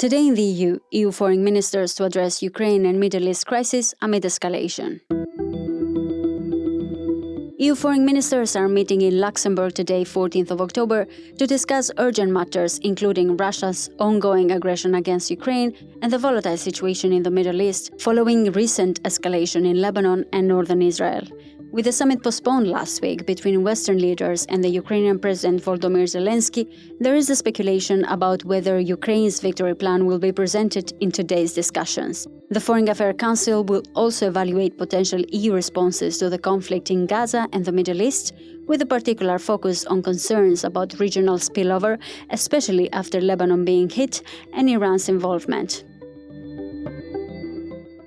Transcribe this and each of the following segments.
Today in the EU foreign ministers to address Ukraine and Middle East crisis amid escalation. EU foreign ministers are meeting in Luxembourg today, 14th of October, to discuss urgent matters including Russia's ongoing aggression against Ukraine and the volatile situation in the Middle East following recent escalation in Lebanon and northern Israel. With the summit postponed last week between Western leaders and the Ukrainian President Volodymyr Zelensky, there is a speculation about whether Ukraine's victory plan will be presented in today's discussions. The Foreign Affairs Council will also evaluate potential EU responses to the conflict in Gaza and the Middle East, with a particular focus on concerns about regional spillover, especially after Lebanon being hit and Iran's involvement.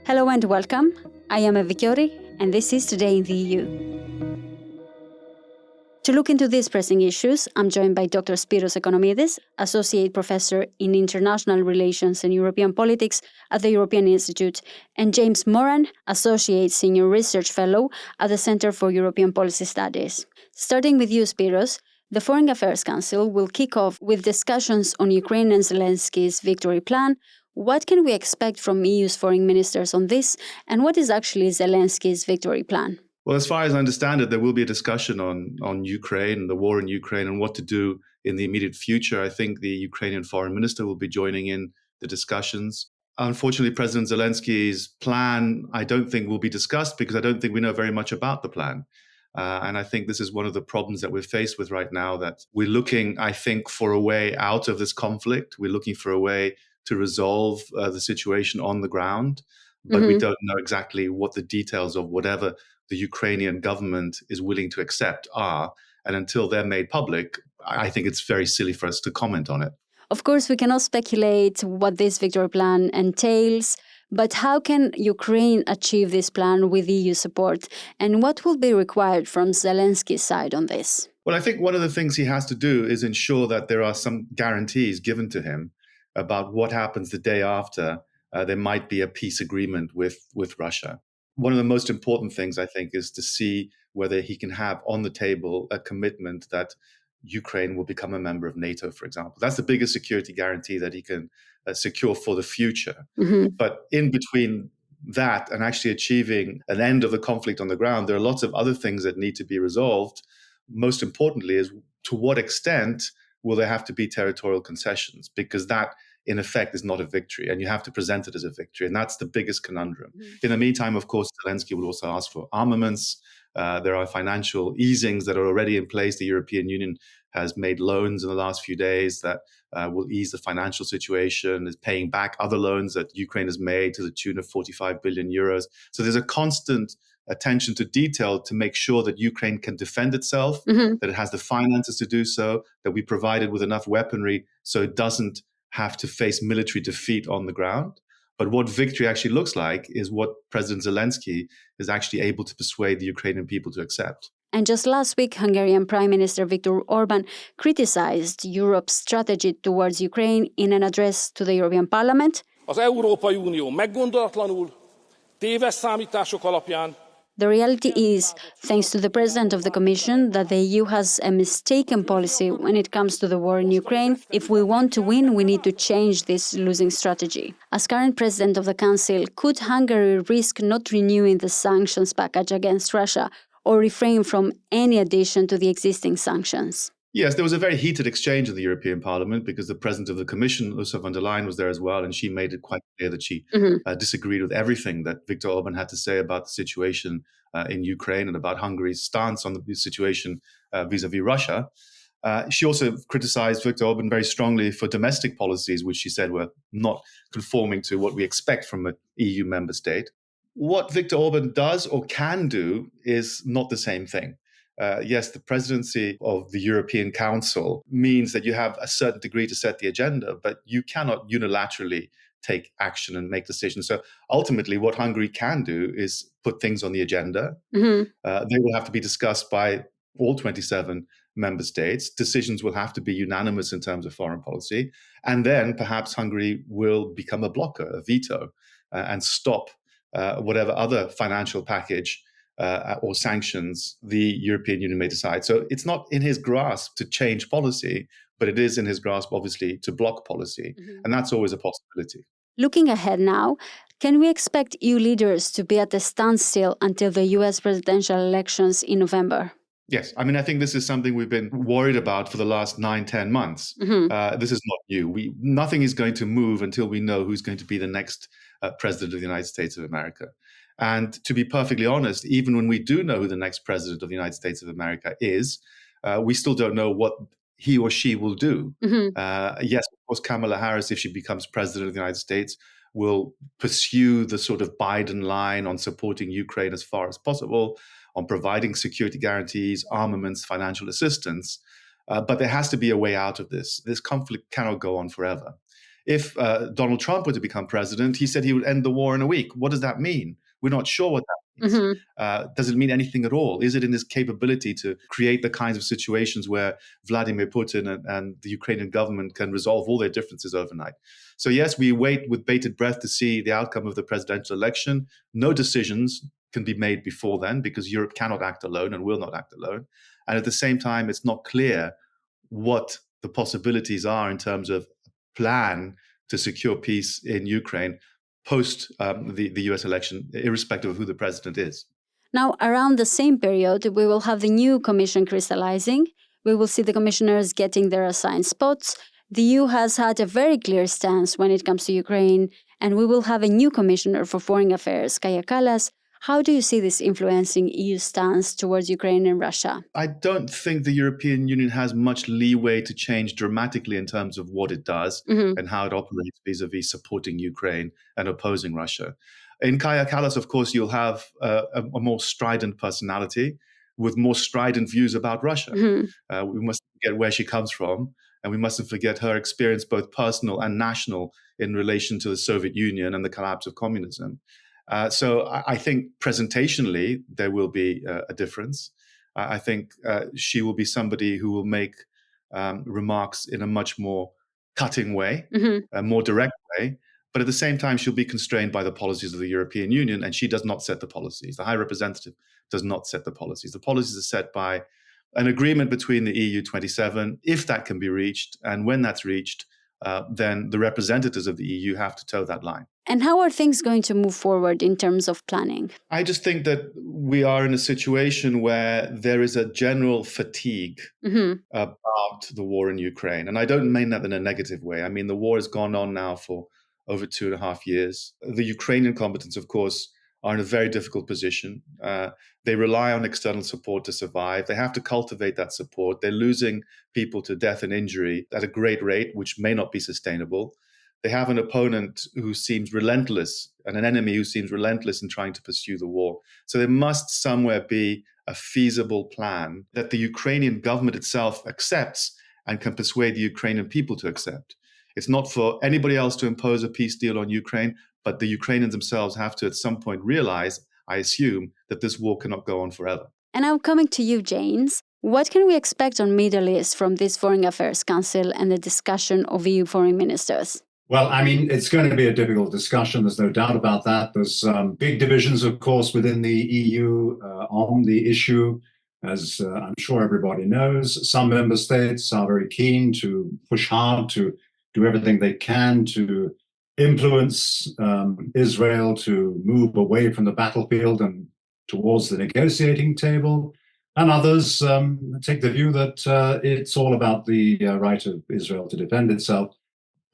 Hello and welcome. I am Evi Kiorri, and this is Today in the EU. To look into these pressing issues, I'm joined by Dr Spyros Economides, Associate Professor in International Relations and European Politics at the European Institute, and James Moran, Associate Senior Research Fellow at the Centre for European Policy Studies. Starting with you, Spyros, the Foreign Affairs Council will kick off with discussions on Ukraine and Zelensky's victory plan. What can we expect from EU's foreign ministers on this, and what is actually Zelensky's victory plan? Well, as far as I understand it, there will be a discussion on Ukraine, the war in Ukraine, and what to do in the immediate future. I think the Ukrainian foreign minister will be joining in the discussions. Unfortunately, President Zelensky's plan, I don't think will be discussed because I don't think we know very much about the plan. And I think this is one of the problems that we're faced with right now, that we're looking, I think, for a way out of this conflict. We're looking for a way to resolve the situation on the ground, but we don't know exactly what the details of whatever the Ukrainian government is willing to accept are. And until they're made public, I think it's very silly for us to comment on it. Of course, we cannot speculate what this victory plan entails, but how can Ukraine achieve this plan with EU support? And what will be required from Zelensky's side on this? Well, I think one of the things he has to do is ensure that there are some guarantees given to him about what happens the day after there might be a peace agreement with Russia. One of the most important things, I think, is to see whether he can have on the table a commitment that Ukraine will become a member of NATO, for example. That's the biggest security guarantee that he can secure for the future. But in between that and actually achieving an end of the conflict on the ground, there are lots of other things that need to be resolved. Most importantly is to what extent will there have to be territorial concessions? Because that, in effect, is not a victory, and you have to present it as a victory. And that's the biggest conundrum. In the meantime, of course, Zelensky will also ask for armaments. There are financial easings that are already in place. The European Union has made loans in the last few days that will ease the financial situation, is paying back other loans that Ukraine has made to the tune of 45 billion euros. So there's a constant attention to detail to make sure that Ukraine can defend itself, that it has the finances to do so, that we provide it with enough weaponry so it doesn't have to face military defeat on the ground. But what victory actually looks like is what President Zelensky is actually able to persuade the Ukrainian people to accept. And just last week, Hungarian Prime Minister Viktor Orbán criticized Europe's strategy towards Ukraine in an address to the European Parliament. Az Európai Unió meggondolatlanul, téves számítások alapján. The reality is, thanks to the President of the Commission, that the EU has a mistaken policy when it comes to the war in Ukraine. If we want to win, we need to change this losing strategy. As current President of the Council, could Hungary risk not renewing the sanctions package against Russia or refrain from any addition to the existing sanctions? Yes, there was a very heated exchange in the European Parliament because the President of the Commission, Ursula von der Leyen, was there as well, and she made it quite clear that she disagreed with everything that Viktor Orbán had to say about the situation in Ukraine and about Hungary's stance on the situation vis-à-vis Russia. She also criticized Viktor Orbán very strongly for domestic policies, which she said were not conforming to what we expect from an EU member state. What Viktor Orbán does or can do is not the same thing. Yes, the presidency of the European Council means that you have a certain degree to set the agenda, but you cannot unilaterally take action and make decisions. So ultimately, what Hungary can do is put things on the agenda. They will have to be discussed by all 27 member states. Decisions will have to be unanimous in terms of foreign policy. And then perhaps Hungary will become a blocker, a veto, and stop whatever other financial package or sanctions, the European Union may decide. So it's not in his grasp to change policy, but it is in his grasp, obviously, to block policy. And that's always a possibility. Looking ahead now, can we expect EU leaders to be at a standstill until the US presidential elections in November? Yes. I mean, I think this is something we've been worried about for the last 9-10 months. This is not new. Nothing is going to move until we know who's going to be the next president of the United States of America. And to be perfectly honest, even when we do know who the next president of the United States of America is, we still don't know what he or she will do. Yes, of course, Kamala Harris, if she becomes president of the United States, will pursue the sort of Biden line on supporting Ukraine as far as possible, on providing security guarantees, armaments, financial assistance. But there has to be a way out of this. This conflict cannot go on forever. If Donald Trump were to become president, he said he would end the war in a week. What does that mean? We're not sure what that means. Does it mean anything at all? Is it in his capability to create the kinds of situations where Vladimir Putin and the Ukrainian government can resolve all their differences overnight? So yes, we wait with bated breath to see the outcome of the presidential election. No decisions can be made before then because Europe cannot act alone and will not act alone. And at the same time, it's not clear what the possibilities are in terms of plan to secure peace in Ukraine post the US election, irrespective of who the president is. Now, around the same period, we will have the new commission crystallizing. We will see the commissioners getting their assigned spots. The EU has had a very clear stance when it comes to Ukraine, and we will have a new commissioner for foreign affairs, Kaja Kallas. How do you see this influencing EU stance towards Ukraine and Russia? I don't think the European Union has much leeway to change dramatically in terms of what it does and how it operates vis-a-vis supporting Ukraine and opposing Russia. In Kaja Kallas, of course, you'll have a more strident personality with more strident views about Russia. We mustn't forget where she comes from, and we mustn't forget her experience, both personal and national, in relation to the Soviet Union and the collapse of communism. So I think presentationally, there will be a difference. I think she will be somebody who will make remarks in a much more cutting way, a more direct way. But at the same time, she'll be constrained by the policies of the European Union, and she does not set the policies. The High Representative does not set the policies. The policies are set by an agreement between the EU 27, if that can be reached. And when that's reached, then the representatives of the EU have to toe that line. And how are things going to move forward in terms of planning? I just think that we are in a situation where there is a general fatigue about the war in Ukraine. And I don't mean that in a negative way. I mean, the war has gone on now for over 2.5 years. The Ukrainian combatants, of course, are in a very difficult position. They rely on external support to survive. They have to cultivate that support. They're losing people to death and injury at a great rate, which may not be sustainable. They have an opponent who seems relentless and an enemy who seems relentless in trying to pursue the war. So there must somewhere be a feasible plan that the Ukrainian government itself accepts and can persuade the Ukrainian people to accept. It's not for anybody else to impose a peace deal on Ukraine, but the Ukrainians themselves have to at some point realize, I assume, that this war cannot go on forever. And now coming to you, James, what can we expect on Middle East from this Foreign Affairs Council and the discussion of EU foreign ministers? Well, I mean, it's going to be a difficult discussion. There's no doubt about that. There's big divisions, of course, within the EU on the issue, as I'm sure everybody knows. Some member states are very keen to push hard to do everything they can to influence Israel to move away from the battlefield and towards the negotiating table. And others take the view that it's all about the right of Israel to defend itself.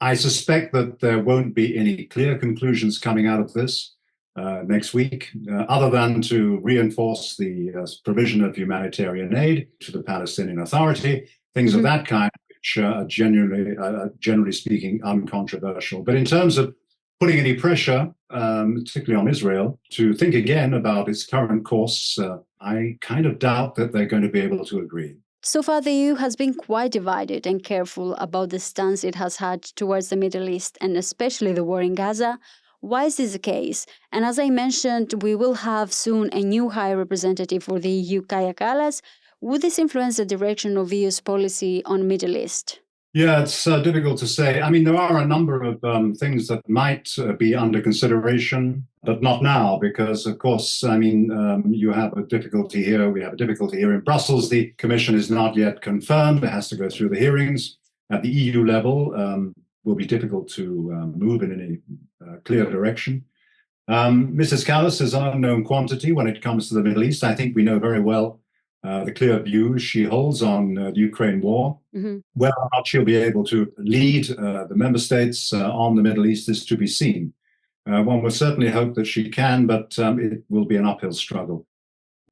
I suspect that there won't be any clear conclusions coming out of this next week, other than to reinforce the provision of humanitarian aid to the Palestinian Authority, things of that kind, which are generally speaking, uncontroversial. But in terms of putting any pressure, particularly on Israel, to think again about its current course, I kind of doubt that they're going to be able to agree. So far, the EU has been quite divided and careful about the stance it has had towards the Middle East, and especially the war in Gaza. Why is this the case? And as I mentioned, we will have soon a new High Representative for the EU, Kaja Kallas. Would this influence the direction of EU's policy on Middle East? Yeah, it's difficult to say. I mean, there are a number of things that might be under consideration, but not now, because, of course, I mean, you have a difficulty here. We have a difficulty here in Brussels. The Commission is not yet confirmed. It has to go through the hearings. At the EU level, will be difficult to move in any clear direction. Mrs. Callas is an unknown quantity when it comes to the Middle East. I think we know very well the clear views she holds on the Ukraine war. Mm-hmm. Whether or not she'll be able to lead the member states on the Middle East is to be seen. One would certainly hope that she can, but it will be an uphill struggle.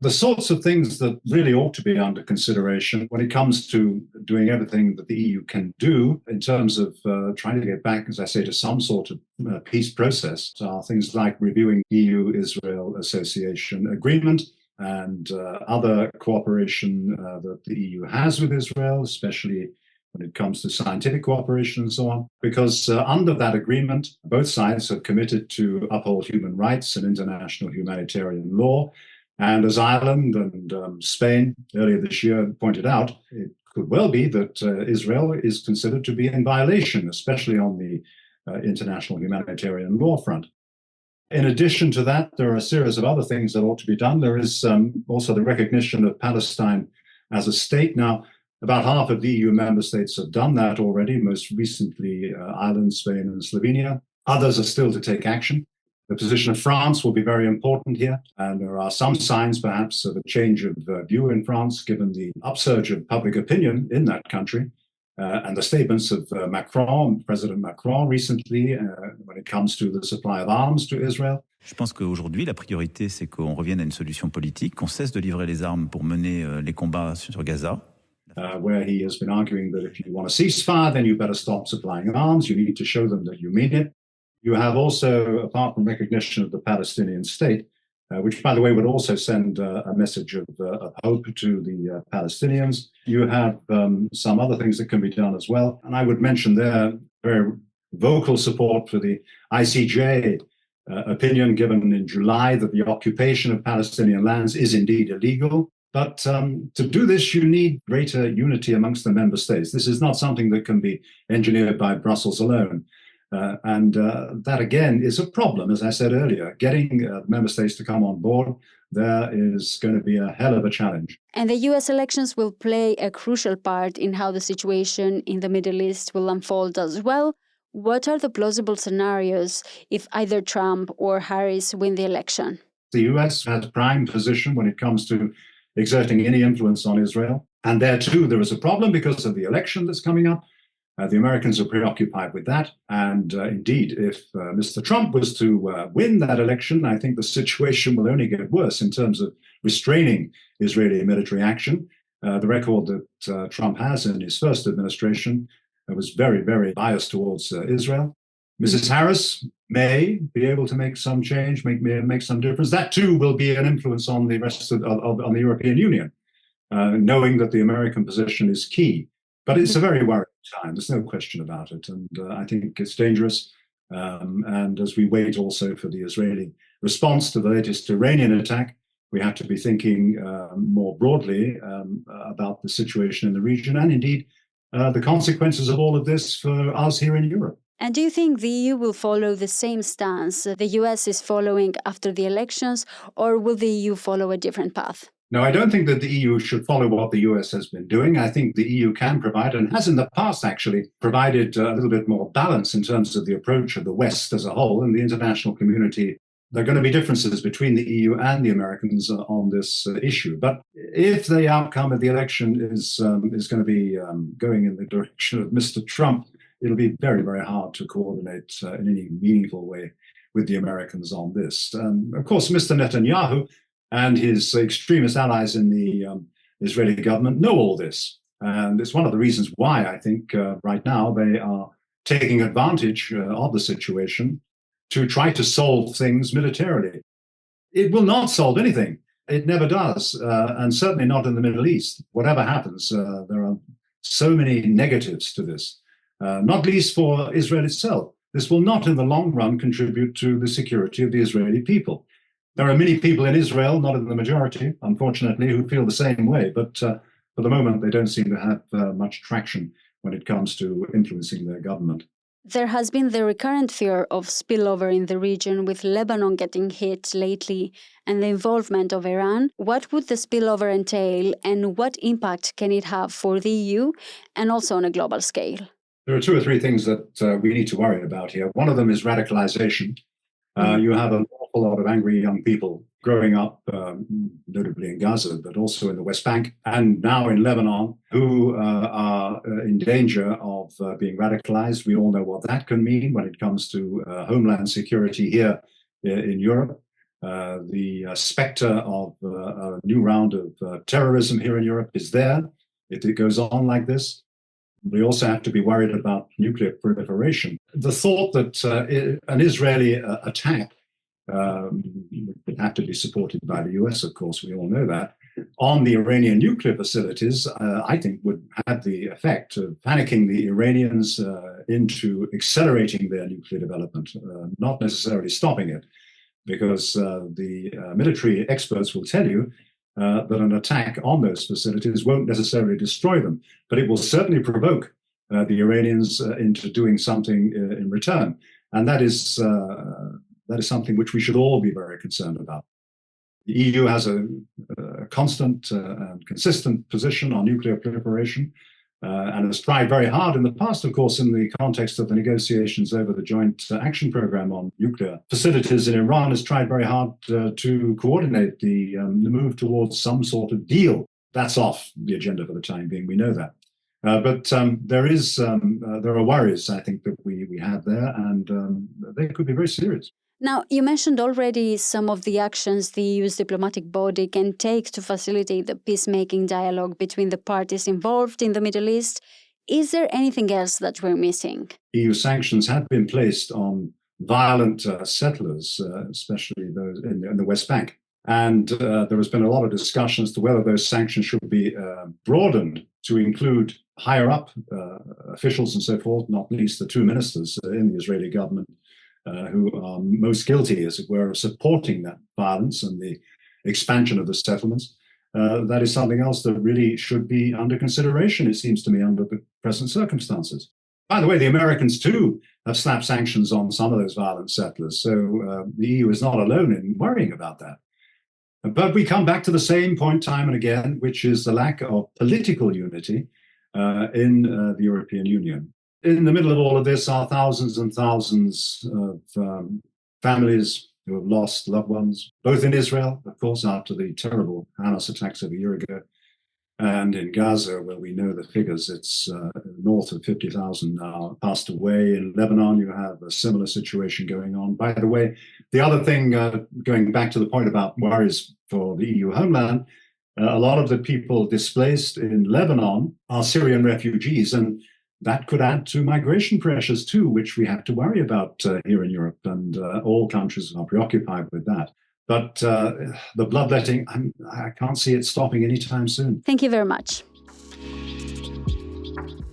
The sorts of things that really ought to be under consideration when it comes to doing everything that the EU can do in terms of trying to get back, as I say, to some sort of peace process are things like reviewing EU-Israel Association Agreement and other cooperation that the EU has with Israel, especially when it comes to scientific cooperation and so on, because under that agreement, both sides have committed to uphold human rights and international humanitarian law. And as Ireland and Spain earlier this year pointed out, it could well be that Israel is considered to be in violation, especially on the international humanitarian law front. In addition to that, there are a series of other things that ought to be done. There is also the recognition of Palestine as a state. Now, about half of the EU member states have done that already, most recently Ireland, Spain, and Slovenia. Others are still to take action. The position of France will be very important here, and there are some signs perhaps of a change of view in France, given the upsurge of public opinion in that country. And the statements of President Macron recently, when it comes to the supply of arms to Israel. Je pense qu'aujourd'hui, la priorité, c'est qu'on revienne à une solution politique, qu'on cesse de livrer les armes pour mener les combats sur Gaza. Where he has been arguing that if you want a ceasefire, then you better stop supplying arms. You need to show them that you mean it. You have also, apart from recognition of the Palestinian state, which, by the way, would also send a message of hope to the Palestinians. You have some other things that can be done as well. And I would mention there very vocal support for the ICJ opinion given in July that the occupation of Palestinian lands is indeed illegal. But to do this, you need greater unity amongst the member states. This is not something that can be engineered by Brussels alone. And that, again, is a problem, as I said earlier. Getting member states to come on board, there is going to be a hell of a challenge. And the US elections will play a crucial part in how the situation in the Middle East will unfold as well. What are the plausible scenarios if either Trump or Harris win the election? The US has a prime position when it comes to exerting any influence on Israel. And there, too, there is a problem because of the election that's coming up. The Americans are preoccupied with that. And indeed, if Mr. Trump was to win that election, I think the situation will only get worse in terms of restraining Israeli military action. The record that Trump has in his first administration was very, very biased towards Israel. Mrs. Harris may be able to make some change, make some difference. That, too, will be an influence on the rest of on the European Union, knowing that the American position is key. But it's a very worrying time. There's no question about it. And I think it's dangerous. And as we wait also for the Israeli response to the latest Iranian attack, we have to be thinking more broadly about the situation in the region and indeed the consequences of all of this for us here in Europe. And do you think the EU will follow the same stance the US is following after the elections, or will the EU follow a different path? No, I don't think that the EU should follow what the US has been doing. I think the EU can provide, and has in the past actually, provided a little bit more balance in terms of the approach of the West as a whole and the international community. There are going to be differences between the EU and the Americans on this issue. But if the outcome of the election is going to be going in the direction of Mr. Trump, it'll be very, very hard to coordinate in any meaningful way with the Americans on this. Of course, Mr. Netanyahu and his extremist allies in the Israeli government know all this. And it's one of the reasons why I think right now they are taking advantage of the situation to try to solve things militarily. It will not solve anything. It never does, and certainly not in the Middle East. Whatever happens, there are so many negatives to this, not least for Israel itself. This will not in the long run contribute to the security of the Israeli people. There are many people in Israel, not in the majority, unfortunately, who feel the same way. But for the moment, they don't seem to have much traction when it comes to influencing their government. There has been the recurrent fear of spillover in the region, with Lebanon getting hit lately and the involvement of Iran. What would the spillover entail, and what impact can it have for the EU and also on a global scale? There are two or three things that we need to worry about here. One of them is radicalization. You have an awful lot of angry young people growing up, notably in Gaza, but also in the West Bank, and now in Lebanon, who are in danger of being radicalized. We all know what that can mean when it comes to homeland security here in Europe. The specter of a new round of terrorism here in Europe is there. If it goes on like this, we also have to be worried about nuclear proliferation. The thought that an Israeli attack would have to be supported by the US, of course, we all know that, on the Iranian nuclear facilities, I think would have the effect of panicking the Iranians into accelerating their nuclear development, not necessarily stopping it, because the military experts will tell you that an attack on those facilities won't necessarily destroy them, but it will certainly provoke the Iranians into doing something in return. And that is something which we should all be very concerned about. The EU has a constant and consistent position on nuclear proliferation, and has tried very hard in the past, of course, in the context of the negotiations over the Joint Action Programme on nuclear facilities in Iran, has tried very hard to coordinate the move towards some sort of deal. That's off the agenda for the time being, we know that. But there are worries, I think, that we have there, and they could be very serious. Now, you mentioned already some of the actions the EU's diplomatic body can take to facilitate the peacemaking dialogue between the parties involved in the Middle East. Is there anything else that we're missing? EU sanctions have been placed on violent settlers, especially those in the West Bank. And there has been a lot of discussion as to whether those sanctions should be broadened to include higher up officials and so forth, not least the two ministers in the Israeli government, who are most guilty, as it were, of supporting that violence and the expansion of the settlements. That is something else that really should be under consideration, it seems to me, under the present circumstances. By the way, the Americans, too, have slapped sanctions on some of those violent settlers, so the EU is not alone in worrying about that. But we come back to the same point time and again, which is the lack of political unity in the European Union. In the middle of all of this are thousands and thousands of families who have lost loved ones, both in Israel, of course, after the terrible Hamas attacks of a year ago, and in Gaza, where we know the figures, it's north of 50,000 now passed away. In Lebanon, you have a similar situation going on. By the way, the other thing, going back to the point about worries for the EU homeland, a lot of the people displaced in Lebanon are Syrian refugees, and that could add to migration pressures too, which we have to worry about here in Europe, and all countries are preoccupied with that. But the bloodletting, I can't see it stopping anytime soon. Thank you very much.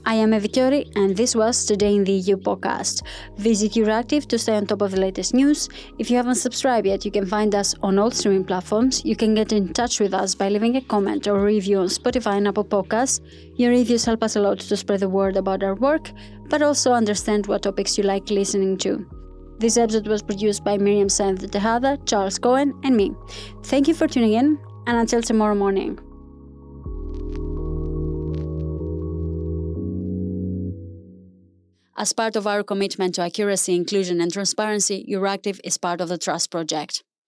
I am Evi Kiorri, and this was Today in the EU podcast. Visit Euractiv to stay on top of the latest news. If you haven't subscribed yet, you can find us on all streaming platforms. You can get in touch with us by leaving a comment or review on Spotify and Apple Podcasts. Your reviews help us a lot to spread the word about our work, but also understand what topics you like listening to. This episode was produced by Miriam Sainz Tejada, Charles Cohen, and me. Thank you for tuning in, and until tomorrow morning. As part of our commitment to accuracy, inclusion, and transparency, Euractiv is part of the Trust Project.